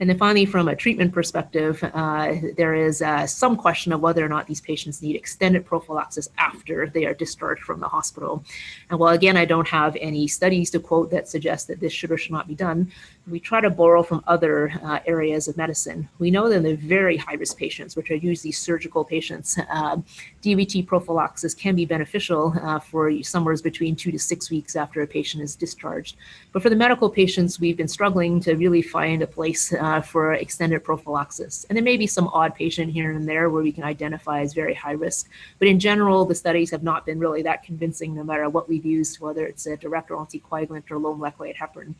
And then finally, from a treatment perspective, there is some question of whether or not these patients need extended prophylaxis after they are discharged from the hospital. And while again, I don't have any studies to quote that suggest that this should or should not be done, we try to borrow from other areas of medicine. We know that in the very high-risk patients, which are usually surgical patients, DVT prophylaxis can be beneficial for somewhere between 2 to 6 weeks after a patient is discharged. But for the medical patients, we've been struggling to really find a place for extended prophylaxis. And there may be some odd patient here and there where we can identify as very high risk. But in general, the studies have not been really that convincing no matter what we've used, whether it's a direct or anticoagulant or low molecular weight heparin.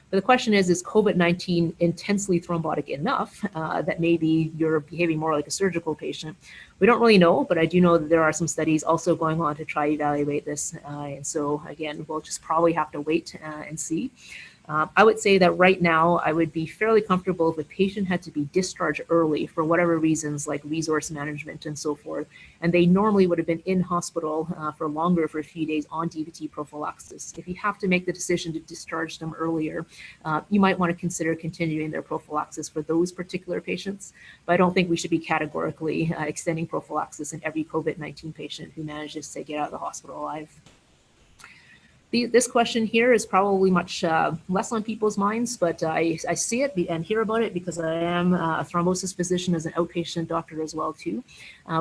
But the question is COVID-19 intensely thrombotic enough that maybe you're behaving more like a surgical patient? We don't really know, but I do know that there are some studies also going on to try to evaluate this. And so again, we'll just probably have to wait and see. I would say that right now, I would be fairly comfortable if a patient had to be discharged early for whatever reasons, like resource management and so forth, and they normally would have been in hospital for longer for a few days on DVT prophylaxis. If you have to make the decision to discharge them earlier, you might want to consider continuing their prophylaxis for those particular patients, but I don't think we should be categorically extending prophylaxis in every COVID-19 patient who manages to get out of the hospital alive. This question here is probably much less on people's minds, but I see it and hear about it because I am a thrombosis physician as an outpatient doctor as well too.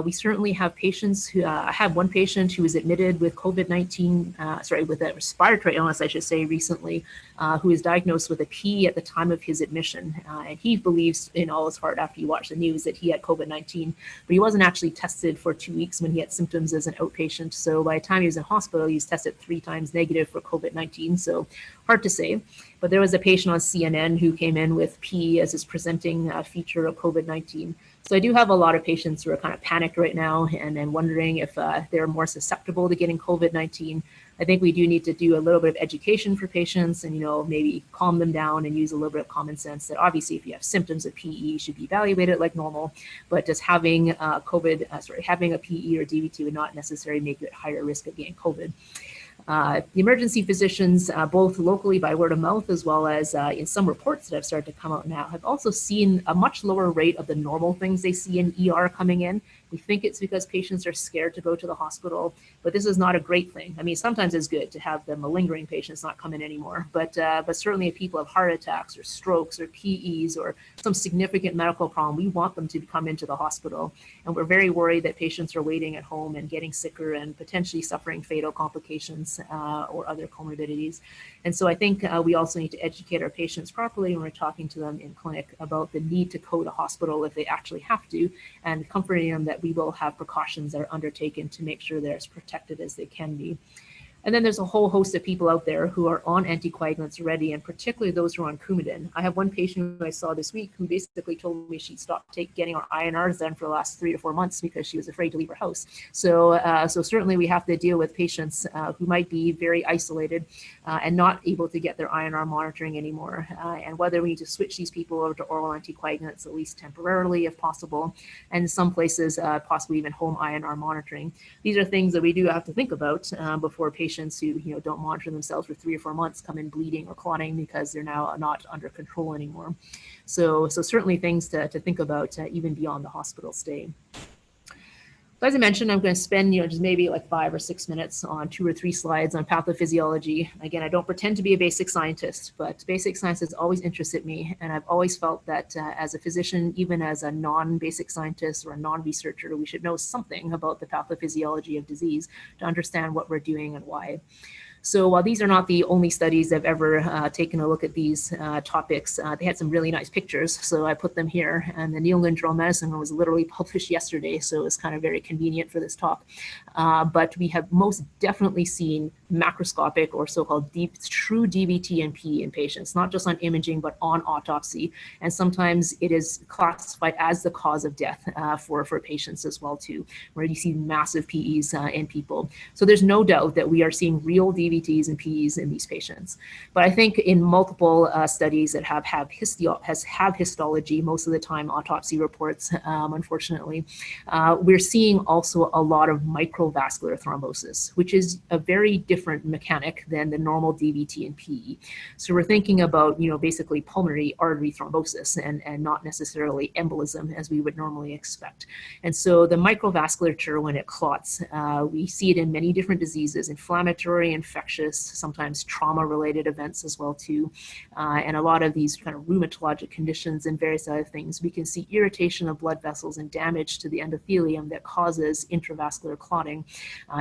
We certainly have patients who, I had one patient who was admitted with COVID-19, with a respiratory illness, I should say, recently, who was diagnosed with a PE at the time of his admission. And he believes in all his heart after he watched the news that he had COVID-19, but he wasn't actually tested for 2 weeks when he had symptoms as an outpatient. So by the time he was in hospital, he was tested 3 times negative for COVID-19, so hard to say. But there was a patient on CNN who came in with PE as his presenting feature of COVID-19. So I do have a lot of patients who are kind of panicked right now and wondering if they're more susceptible to getting COVID-19. I think we do need to do a little bit of education for patients and, maybe calm them down and use a little bit of common sense that obviously if you have symptoms of PE, you should be evaluated like normal, but just having having a PE or DVT would not necessarily make you at higher risk of getting COVID. The emergency physicians, both locally by word of mouth as well as in some reports that have started to come out now, have also seen a much lower rate of the normal things they see in ER coming in. We think it's because patients are scared to go to the hospital, but this is not a great thing. I mean, sometimes it's good to have the malingering patients not come in anymore, but certainly if people have heart attacks or strokes or PEs or some significant medical problem, we want them to come into the hospital. And we're very worried that patients are waiting at home and getting sicker and potentially suffering fatal complications or other comorbidities. And so I think we also need to educate our patients properly when we're talking to them in clinic about the need to go to hospital if they actually have to, and comforting them that we will have precautions that are undertaken to make sure they're as protected as they can be. And then there's a whole host of people out there who are on anticoagulants already, and particularly those who are on Coumadin. I have one patient who I saw this week who basically told me she stopped getting her INRs done for the last 3 to 4 months because she was afraid to leave her house. So certainly we have to deal with patients who might be very isolated and not able to get their INR monitoring anymore, and whether we need to switch these people over to oral anticoagulants, at least temporarily if possible, and in some places possibly even home INR monitoring. These are things that we do have to think about before patients who don't monitor themselves for 3 or 4 months come in bleeding or clotting because they're now not under control anymore. So certainly things to think about even beyond the hospital stay. So as I mentioned, I'm going to spend just maybe like 5 or 6 minutes on 2 or 3 slides on pathophysiology. Again, I don't pretend to be a basic scientist, but basic science has always interested me, and I've always felt that as a physician, even as a non-basic scientist or a non-researcher, we should know something about the pathophysiology of disease to understand what we're doing and why. So while these are not the only studies that have ever taken a look at these topics, they had some really nice pictures. So I put them here, and the New England Journal of Medicine was literally published yesterday. So it's kind of very convenient for this talk. But we have most definitely seen macroscopic or so-called deep, true DVT and PE in patients, not just on imaging, but on autopsy. And sometimes it is classified as the cause of death for patients as well too, where you see massive PEs in people. So there's no doubt that we are seeing real DVTs and PEs in these patients. But I think in multiple studies that have histology, most of the time autopsy reports, unfortunately, we're seeing also a lot of microvascular thrombosis, which is a very different mechanic than the normal DVT and PE. So we're thinking about, basically pulmonary artery thrombosis and not necessarily embolism as we would normally expect. And so the microvasculature, when it clots, we see it in many different diseases, inflammatory, infectious, sometimes trauma-related events as well too. And a lot of these kind of rheumatologic conditions and various other things, we can see irritation of blood vessels and damage to the endothelium that causes intravascular clotting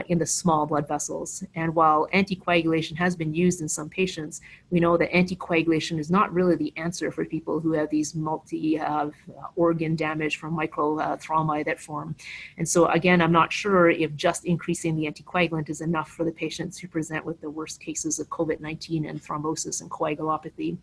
in the small blood vessels. And while anticoagulation has been used in some patients, we know that anticoagulation is not really the answer for people who have these multi-organ damage from microthrombi that form. And so again, I'm not sure if just increasing the anticoagulant is enough for the patients who present with the worst cases of COVID-19 and thrombosis and coagulopathy.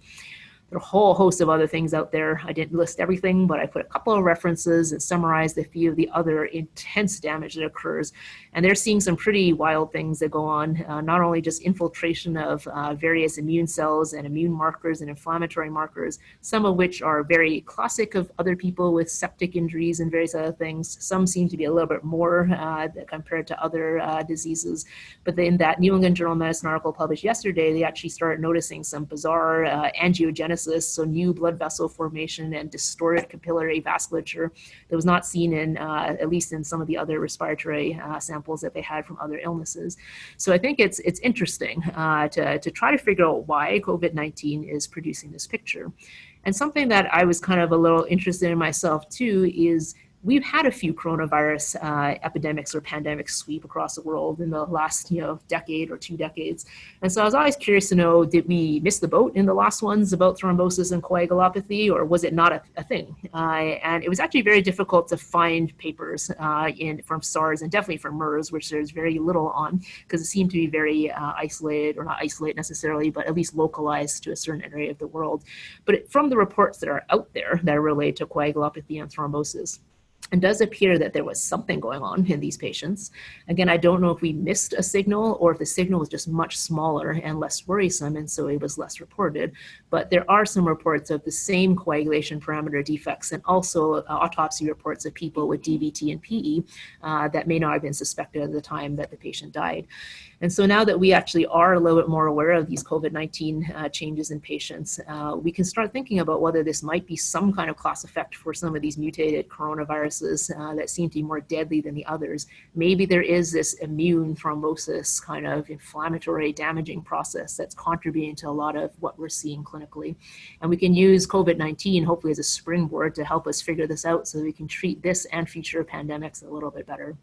There are a whole host of other things out there. I didn't list everything, but I put a couple of references and summarized a few of the other intense damage that occurs. And they're seeing some pretty wild things that go on, not only just infiltration of various immune cells and immune markers and inflammatory markers, some of which are very classic of other people with septic injuries and various other things. Some seem to be a little bit more compared to other diseases. But in that New England Journal of Medicine article published yesterday, they actually started noticing some bizarre angiogenesis, so new blood vessel formation and distorted capillary vasculature that was not seen in, at least in some of the other respiratory samples that they had from other illnesses. So I think it's interesting to try to figure out why COVID-19 is producing this picture. And something that I was kind of a little interested in myself too is we've had a few coronavirus epidemics or pandemics sweep across the world in the last, decade or 2 decades. And so I was always curious to know, did we miss the boat in the last ones about thrombosis and coagulopathy, or was it not a thing? And it was actually very difficult to find papers from SARS and definitely from MERS, which there's very little on, because it seemed to be very isolated, or not isolated necessarily, but at least localized to a certain area of the world. But from the reports that are out there that relate to coagulopathy and thrombosis, it does appear that there was something going on in these patients. Again, I don't know if we missed a signal or if the signal was just much smaller and less worrisome, and so it was less reported. But there are some reports of the same coagulation parameter defects and also autopsy reports of people with DVT and PE that may not have been suspected at the time that the patient died. And so now that we actually are a little bit more aware of these COVID-19 changes in patients, we can start thinking about whether this might be some kind of class effect for some of these mutated coronaviruses that seem to be more deadly than the others. Maybe there is this immune thrombosis kind of inflammatory damaging process that's contributing to a lot of what we're seeing clinically. And we can use COVID-19 hopefully as a springboard to help us figure this out so that we can treat this and future pandemics a little bit better.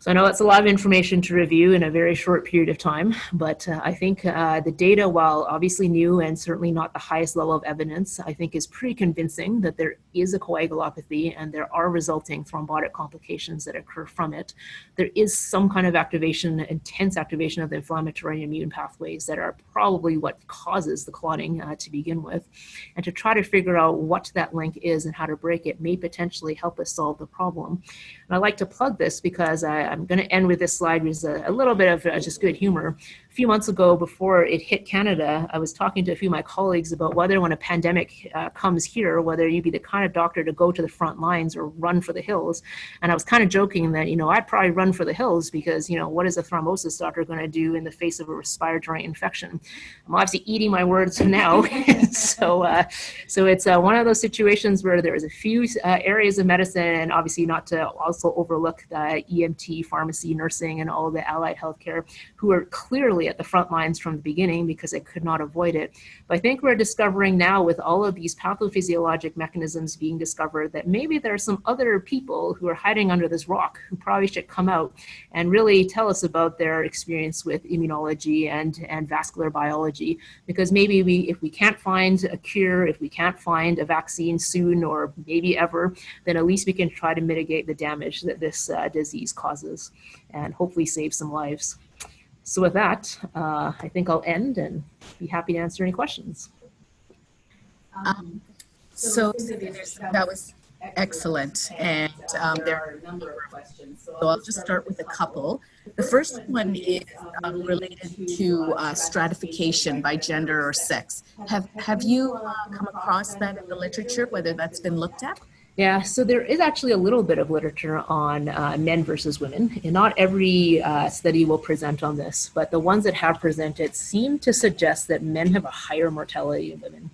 So I know that's a lot of information to review in a very short period of time, but I think the data, while obviously new and certainly not the highest level of evidence, I think is pretty convincing that there is a coagulopathy and there are resulting thrombotic complications that occur from it. There is some kind of activation, intense activation of the inflammatory and immune pathways that are probably what causes the clotting to begin with. And to try to figure out what that link is and how to break it may potentially help us solve the problem. And I like to plug this because I'm going to end with this slide with a little bit of just good humor. A few months ago, before it hit Canada, I was talking to a few of my colleagues about whether when a pandemic comes here, whether you'd be the kind of doctor to go to the front lines or run for the hills. And I was kind of joking that, I'd probably run for the hills because, what is a thrombosis doctor going to do in the face of a respiratory infection? I'm obviously eating my words now. So it's one of those situations where there is a few areas of medicine, and obviously not to also overlook the EMT, pharmacy, nursing, and all the allied healthcare who are clearly at the front lines from the beginning because they could not avoid it. But I think we're discovering now with all of these pathophysiologic mechanisms being discovered that maybe there are some other people who are hiding under this rock who probably should come out and really tell us about their experience with immunology and vascular biology, because maybe if we can't find a cure, if we can't find a vaccine soon or maybe ever, then at least we can try to mitigate the damage that this disease causes and hopefully save some lives. So with that, I think I'll end and be happy to answer any questions. So Cynthia, that was excellent. And there are a number of questions. So I'll just start with a couple. The first one is related to stratification by gender or sex. Have you come across that in the literature, whether that's been looked at? Yeah, so there is actually a little bit of literature on men versus women, and not every study will present on this, but the ones that have presented seem to suggest that men have a higher mortality than women.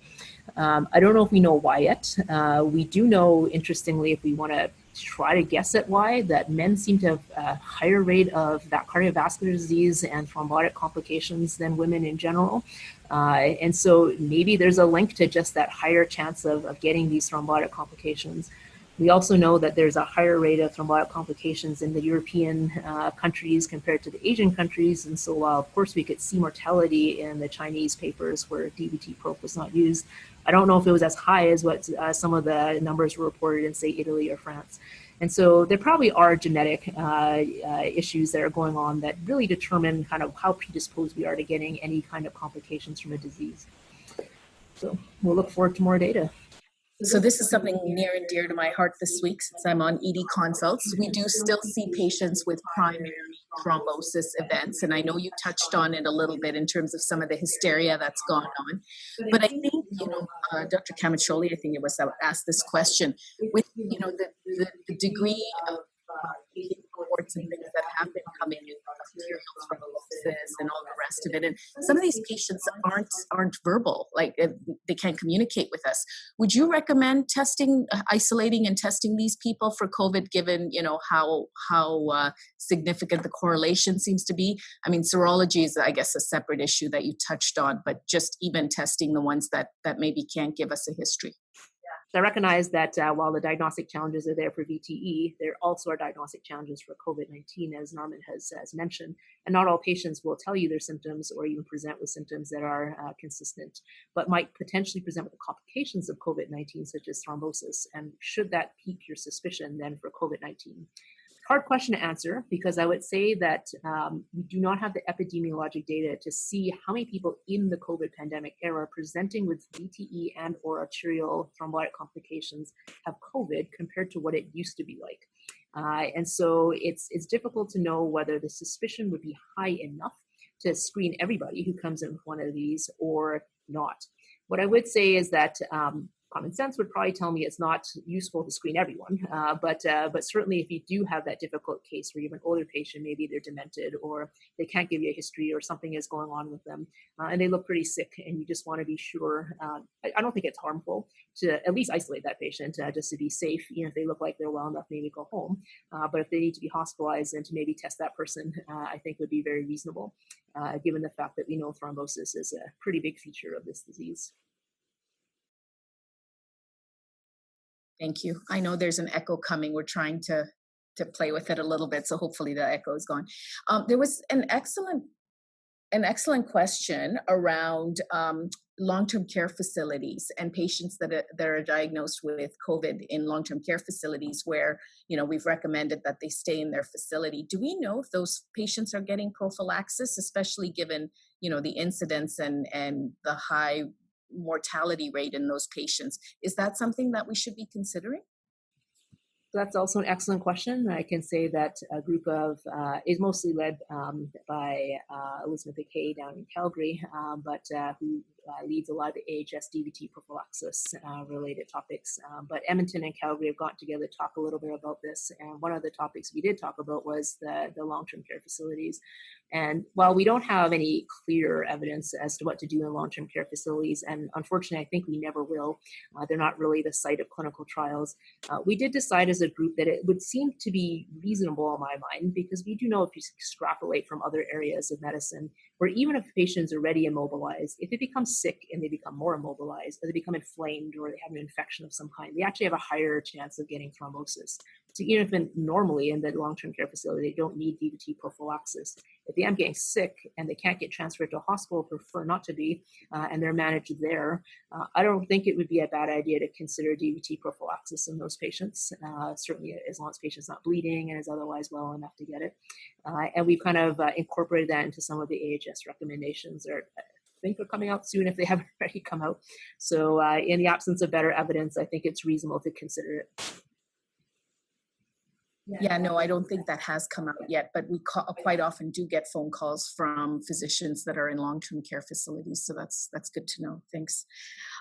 I don't know if we know why yet. We do know, interestingly, if we want to try to guess at why, that men seem to have a higher rate of that cardiovascular disease and thrombotic complications than women in general. And so maybe there's a link to just that higher chance of getting these thrombotic complications. We also know that there's a higher rate of thrombotic complications in the European countries compared to the Asian countries. And so while, of course, we could see mortality in the Chinese papers where DVT-Prop was not used, I don't know if it was as high as what some of the numbers were reported in, say, Italy or France. And so there probably are genetic issues that are going on that really determine kind of how predisposed we are to getting any kind of complications from a disease. So we'll look forward to more data. So this is something near and dear to my heart this week since I'm on ED consults. We do still see patients with primary thrombosis events, and I know you touched on it a little bit in terms of some of the hysteria that's gone on. But I think, Dr. Camacholi, I think it was asked this question with, the degree of reports and things that have been coming in, bacterial thrombosis and all the rest of it. And some of these patients aren't verbal, like they can't communicate with us. Would you recommend testing, isolating and testing these people for COVID, given how significant the correlation seems to be? I mean, serology is, I guess, a separate issue that you touched on, but just even testing the ones that maybe can't give us a history. I recognize that while the diagnostic challenges are there for VTE, there also are diagnostic challenges for COVID-19, as Norman has mentioned. And not all patients will tell you their symptoms or even present with symptoms that are consistent, but might potentially present with the complications of COVID-19, such as thrombosis. And should that pique your suspicion then for COVID-19? Hard question to answer, because I would say that we do not have the epidemiologic data to see how many people in the COVID pandemic era presenting with VTE and or arterial thrombotic complications have COVID compared to what it used to be like. And so it's difficult to know whether the suspicion would be high enough to screen everybody who comes in with one of these or not. What I would say is that common sense would probably tell me it's not useful to screen everyone, but certainly if you do have that difficult case where you have an older patient, maybe they're demented or they can't give you a history or something is going on with them, and they look pretty sick, and you just want to be sure. I don't think it's harmful to at least isolate that patient just to be safe. If they look like they're well enough, maybe go home. But if they need to be hospitalized and to maybe test that person, I think would be very reasonable, given the fact that we know thrombosis is a pretty big feature of this disease. Thank you. I know there's an echo coming. We're trying to play with it a little bit, so hopefully the echo is gone. There was an excellent question around long-term care facilities and patients that are diagnosed with COVID in long-term care facilities where, we've recommended that they stay in their facility. Do we know if those patients are getting prophylaxis, especially given, the incidence and the high mortality rate in those patients? Is that something that we should be considering? That's also an excellent question. I can say that a group of is mostly led by Elizabeth McKay down in Calgary, but who leads a lot of the AHS DVT prophylaxis related topics. But Edmonton and Calgary have gotten together to talk a little bit about this. And one of the topics we did talk about was the long-term care facilities. And while we don't have any clear evidence as to what to do in long-term care facilities, and unfortunately, I think we never will, they're not really the site of clinical trials, we did decide as a group that it would seem to be reasonable in my mind, because we do know if you extrapolate from other areas of medicine, where even if patients are already immobilized, if they become sick and they become more immobilized, or they become inflamed, or they have an infection of some kind, they actually have a higher chance of getting thrombosis. So even if normally in the long-term care facility, they don't need DVT prophylaxis, if they are getting sick and they can't get transferred to a hospital, prefer not to be, and they're managed there, I don't think it would be a bad idea to consider DVT prophylaxis in those patients, certainly as long as the patient's not bleeding and is otherwise well enough to get it. And we've kind of incorporated that into some of the AHS recommendations, or I think they're coming out soon if they haven't already come out. So in the absence of better evidence, I think it's reasonable to consider it. Yeah, no, I don't think that has come out yet, but we quite often do get phone calls from physicians that are in long-term care facilities. So that's good to know. Thanks.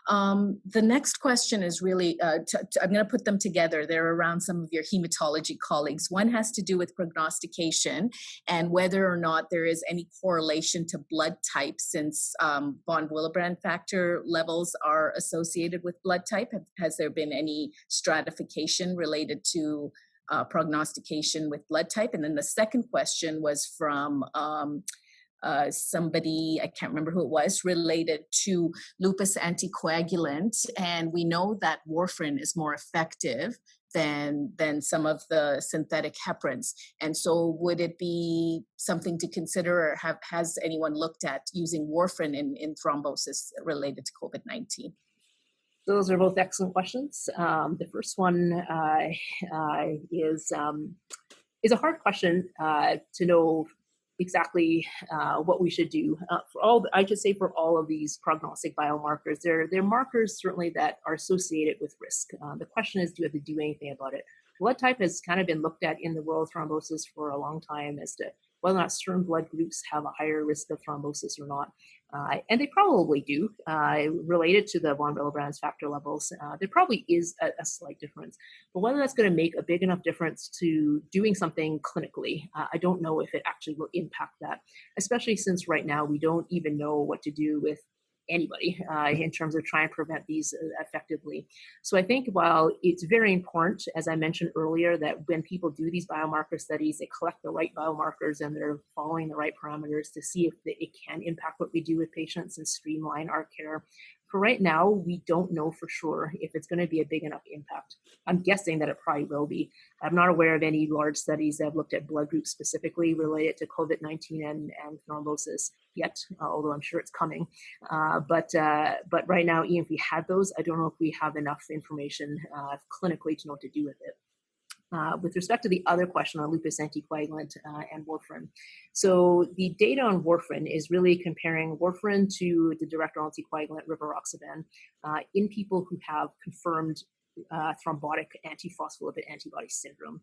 The next question is really, I'm going to put them together. They're around some of your hematology colleagues. One has to do with prognostication and whether or not there is any correlation to blood type, since von Willebrand factor levels are associated with blood type. Has there been any stratification related to prognostication with blood type? And then the second question was from somebody, I can't remember who it was, related to lupus anticoagulant. And we know that warfarin is more effective than some of the synthetic heparins. And so would it be something to consider, or has anyone looked at using warfarin in thrombosis related to COVID-19? Those are both excellent questions. The first one is a hard question to know exactly what we should do. I should say for all of these prognostic biomarkers, they're markers certainly that are associated with risk. The question is, do you have to do anything about it? Blood type has kind of been looked at in the world of thrombosis for a long time as to whether or not certain blood groups have a higher risk of thrombosis or not. And they probably do, related to the von Willebrand factor levels. There probably is a slight difference. But whether that's going to make a big enough difference to doing something clinically, I don't know if it actually will impact that, especially since right now we don't even know what to do with anybody in terms of trying to prevent these effectively. So I think while it's very important, as I mentioned earlier, that when people do these biomarker studies, they collect the right biomarkers and they're following the right parameters to see if it can impact what we do with patients and streamline our care. For right now, we don't know for sure if it's going to be a big enough impact. I'm guessing that it probably will be. I'm not aware of any large studies that have looked at blood groups specifically related to COVID-19 and thrombosis yet, although I'm sure it's coming. But right now, even if we had those, I don't know if we have enough information clinically to know what to do with it. With respect to the other question on lupus anticoagulant and warfarin. So the data on warfarin is really comparing warfarin to the direct oral anticoagulant rivaroxaban in people who have confirmed thrombotic antiphospholipid antibody syndrome.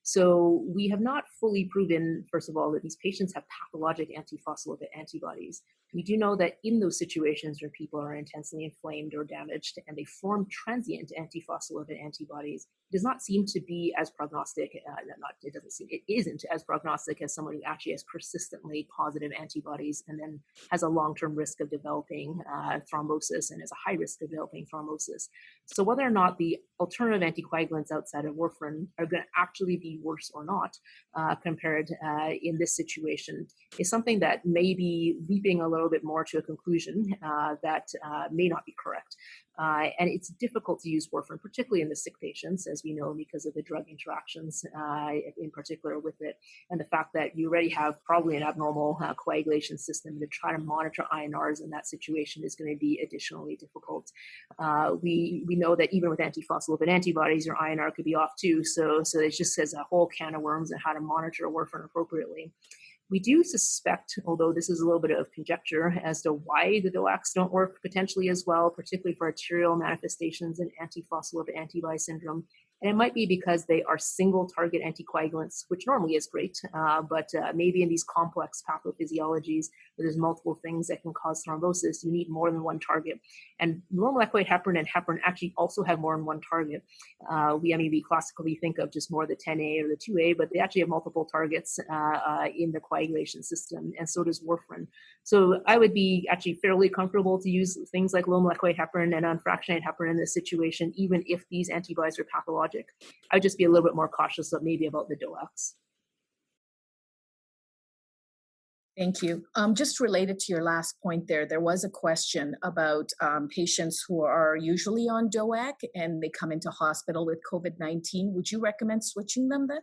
So we have not fully proven, first of all, that these patients have pathologic antiphospholipid antibodies. We do know that in those situations where people are intensely inflamed or damaged and they form transient antiphospholipid antibodies, it does not seem to be as prognostic, it isn't as prognostic as someone who actually has persistently positive antibodies and then has a long-term risk of developing thrombosis and is a high risk of developing thrombosis. So whether or not the alternative anticoagulants outside of warfarin are going to actually be worse or not compared in this situation is something that may be leaping a little bit more to a conclusion that may not be correct. And it's difficult to use warfarin, particularly in the sick patients, as we know, because of the drug interactions in particular with it, and the fact that you already have probably an abnormal coagulation system. To try to monitor INRs in that situation is going to be additionally difficult. We know that even with antiphospholipid antibodies, your INR could be off too. So it just says a whole can of worms on how to monitor warfarin appropriately. We do suspect, although this is a little bit of conjecture, as to why the DOACs don't work potentially as well, particularly for arterial manifestations in antiphospholipid antibody syndrome. And it might be because they are single target anticoagulants, which normally is great, but maybe in these complex pathophysiologies where there's multiple things that can cause thrombosis, you need more than one target. And low molecular heparin and heparin actually also have more than one target. We classically think of just more the 10A or the 2A, but they actually have multiple targets in the coagulation system, and so does warfarin. So I would be actually fairly comfortable to use things like low molecular heparin and unfractionated heparin in this situation, even if these antibodies are pathologic. I'd just be a little bit more cautious maybe about the DOACs. Thank you. Just related to your last point there was a question about patients who are usually on DOAC and they come into hospital with COVID-19. Would you recommend switching them then?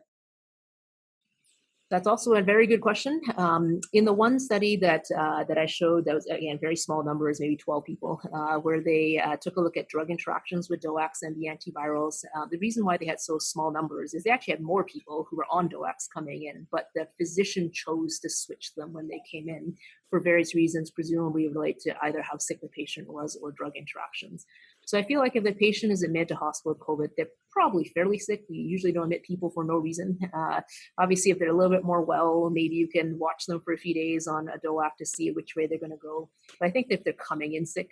That's also a very good question. In the one study that I showed, that was, again, very small numbers, maybe 12 people, where they took a look at drug interactions with DOACs and the antivirals. The reason why they had so small numbers is they actually had more people who were on DOACs coming in, but the physician chose to switch them when they came in for various reasons, presumably related to either how sick the patient was or drug interactions. So I feel like if the patient is admitted to hospital with COVID, they're probably fairly sick. We usually don't admit people for no reason. Obviously, if they're a little bit more well, maybe you can watch them for a few days on a DOAC to see which way they're going to go. But I think that if they're coming in sick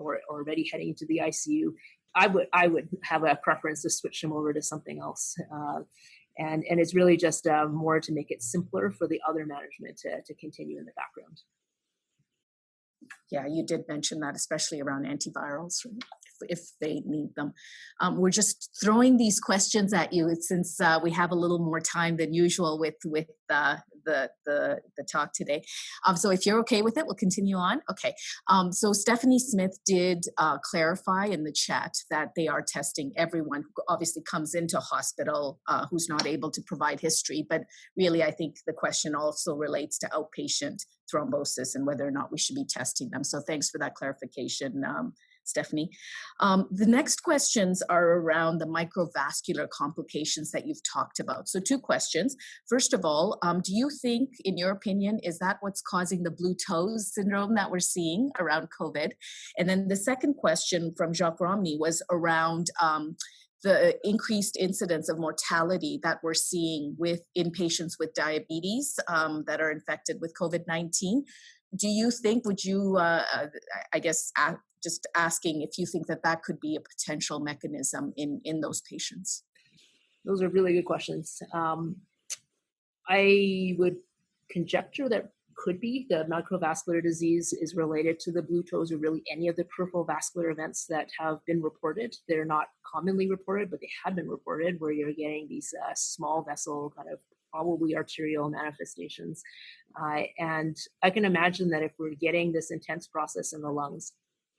or already heading into the ICU, I would have a preference to switch them over to something else. And it's really just more to make it simpler for the other management to continue in the background. Yeah, you did mention that, especially around antivirals, if they need them. We're just throwing these questions at you since we have a little more time than usual with the talk today. So if you're okay with it, we'll continue on. Okay. So Stephanie Smith did clarify in the chat that they are testing everyone who obviously comes into hospital who's not able to provide history. But really, I think the question also relates to outpatient thrombosis and whether or not we should be testing them. So thanks for that clarification, Stephanie. The next questions are around the microvascular complications that you've talked about. So two questions. First of all, do you think, in your opinion, is that what's causing the blue toes syndrome that we're seeing around COVID? And then the second question from Jacques Romney was around the increased incidence of mortality that we're seeing in patients with diabetes that are infected with COVID-19. Do you think, would you, I guess, just asking if you think that could be a potential mechanism in those patients? Those are really good questions. I would conjecture that could be the microvascular disease is related to the blue toes or really any of the peripheral vascular events that have been reported. They're not commonly reported, but they have been reported where you're getting these small vessel kind of probably arterial manifestations. And I can imagine that if we're getting this intense process in the lungs,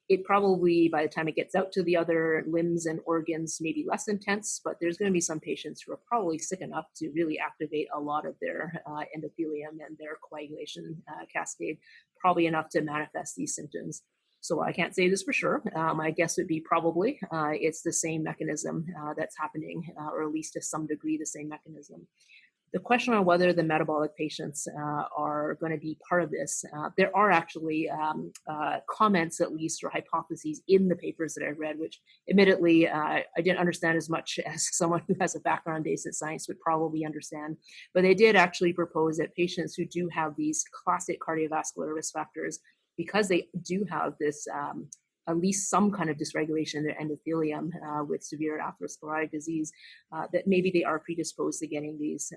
it probably, by the time it gets out to the other limbs and organs, may be less intense, but there's going to be some patients who are probably sick enough to really activate a lot of their endothelium and their coagulation cascade, probably enough to manifest these symptoms. So I can't say this for sure. My guess would be probably it's the same mechanism that's happening, or at least to some degree the same mechanism. The question on whether the metabolic patients are going to be part of this, there are actually comments, at least, or hypotheses in the papers that I've read, which admittedly I didn't understand as much as someone who has a background based in science would probably understand. But they did actually propose that patients who do have these classic cardiovascular risk factors, because they do have this at least some kind of dysregulation in their endothelium with severe atherosclerotic disease, that maybe they are predisposed to getting these.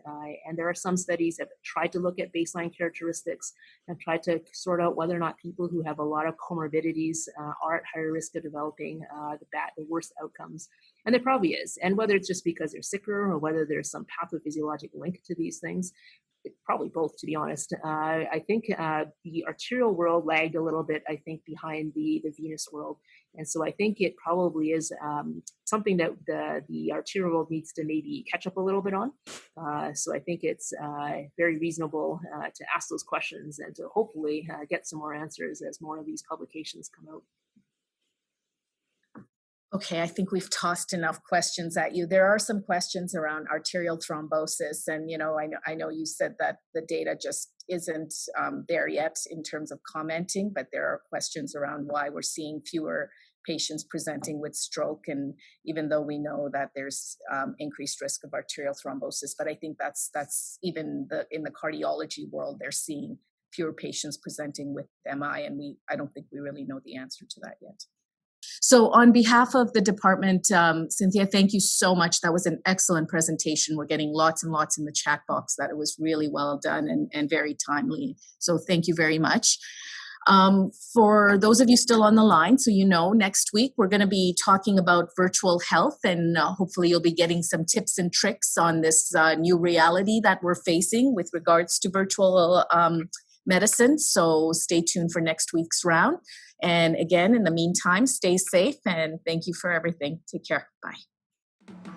And there are some studies that tried to look at baseline characteristics and tried to sort out whether or not people who have a lot of comorbidities are at higher risk of developing the worst outcomes. And there probably is. And whether it's just because they're sicker or whether there's some pathophysiologic link to these things, probably both, to be honest. I think the arterial world lagged a little bit, I think, behind the venous world. And so I think it probably is something that the arterial world needs to maybe catch up a little bit on. So I think it's very reasonable to ask those questions and to hopefully get some more answers as more of these publications come out. Okay, I think we've tossed enough questions at you. There are some questions around arterial thrombosis, and I know you said that the data just isn't there yet in terms of commenting, but there are questions around why we're seeing fewer patients presenting with stroke, and even though we know that there's increased risk of arterial thrombosis, but I think that's even in the cardiology world, they're seeing fewer patients presenting with MI, and I don't think we really know the answer to that yet. So on behalf of the department, Cynthia, thank you so much. That was an excellent presentation. We're getting lots and lots in the chat box that it was really well done and very timely. So thank you very much. For those of you still on the line, so next week we're going to be talking about virtual health, and hopefully you'll be getting some tips and tricks on this new reality that we're facing with regards to virtual medicine. So stay tuned for next week's round. And again, in the meantime, stay safe and thank you for everything. Take care. Bye.